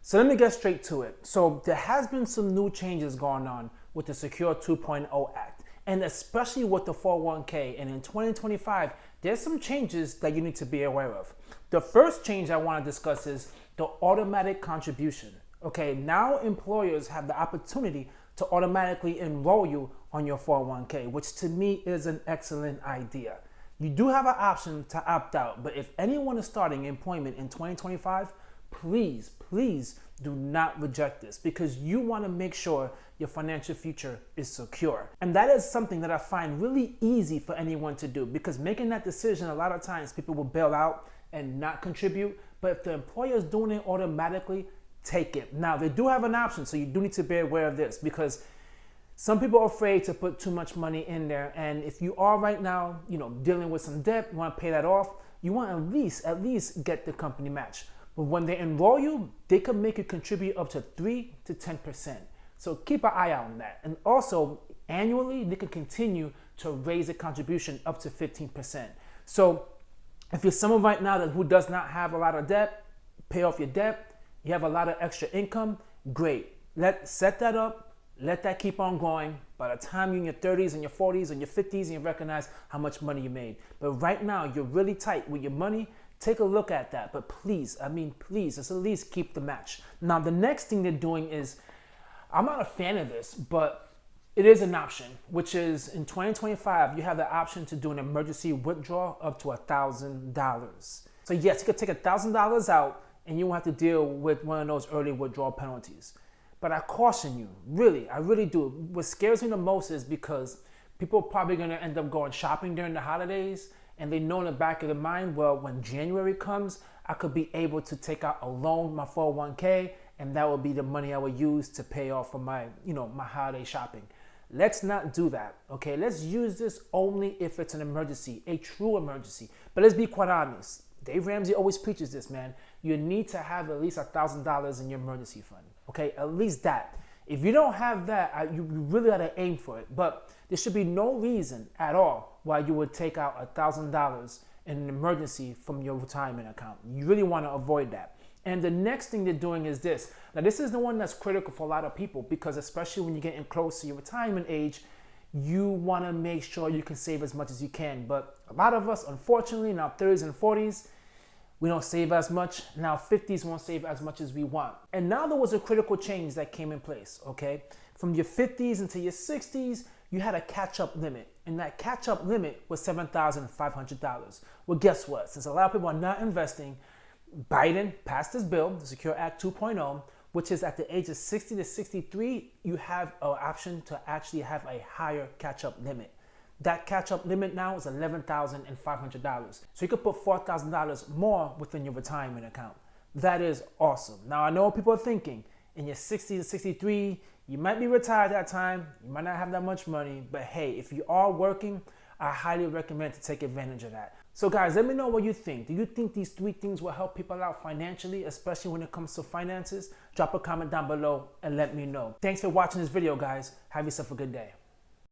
So let me get straight to it. So there has been some new changes going on with the Secure 2.0 Act, and especially with the 401k. And in 2025, there's some changes that you need to be aware of. The first change I want to discuss is the automatic contribution. Okay, now employers have the opportunity to automatically enroll you on your 401k, which to me is an excellent idea. You do have an option to opt out, but if anyone is starting employment in 2025, please do not reject this, because you want to make sure your financial future is secure. And that is something that I find really easy for anyone to do, because making that decision, a lot of times people will bail out and not contribute. But if the employer is doing it automatically, take it. Now, they do have an option, so you do need to be aware of this, because some people are afraid to put too much money in there. And if you are right now, dealing with some debt, you want to pay that off, you want to at least get the company match. But when they enroll you, they can make you contribute up to 3 to 10%. So keep an eye out on that. And also, annually, they can continue to raise the contribution up to 15%. So if you're someone right now who does not have a lot of debt, pay off your debt, you have a lot of extra income, great. Set that up, let that keep on going. By the time you're in your 30s and your 40s and your 50s, and you recognize how much money you made. But right now, you're really tight with your money. Take a look at that. But please, let's at least keep the match. Now, the next thing they're doing is, I'm not a fan of this, but it is an option, which is in 2025, you have the option to do an emergency withdrawal up to $1,000. So yes, you could take $1,000 out and you won't have to deal with one of those early withdrawal penalties. But I caution you, I really do. What scares me the most is because people are probably going to end up going shopping during the holidays, and they know in the back of their mind, well, when January comes, I could be able to take out a loan, my 401k, and that would be the money I would use to pay off for my, my holiday shopping. Let's not do that, okay? Let's use this only if it's an emergency, a true emergency. But let's be quite honest. Dave Ramsey always preaches this, man. You need to have at least $1,000 in your emergency fund, okay? At least that. If you don't have that, you really got to aim for it. But there should be no reason at all why you would take out $1,000 in an emergency from your retirement account. You really want to avoid that. And the next thing they're doing is this. Now, this is the one that's critical for a lot of people, because especially when you're getting close to your retirement age, you want to make sure you can save as much as you can. But a lot of us, unfortunately, in our 30s and 40s, we don't save as much. Now 50s won't save as much as we want. And now there was a critical change that came in place, okay? From your 50s into your 60s, you had a catch-up limit. And that catch-up limit was $7,500. Well, guess what? Since a lot of people are not investing, Biden passed this bill, the Secure Act 2.0, which is at the age of 60 to 63, you have an option to actually have a higher catch-up limit. That catch-up limit now is $11,500. So you could put $4,000 more within your retirement account. That is awesome. Now, I know what people are thinking. In your 60 to 63, you might be retired at that time. You might not have that much money. But hey, if you are working, I highly recommend to take advantage of that. So guys, let me know what you think. Do you think these 3 things will help people out financially, especially when it comes to finances? Drop a comment down below and let me know. Thanks for watching this video, guys. Have yourself a good day.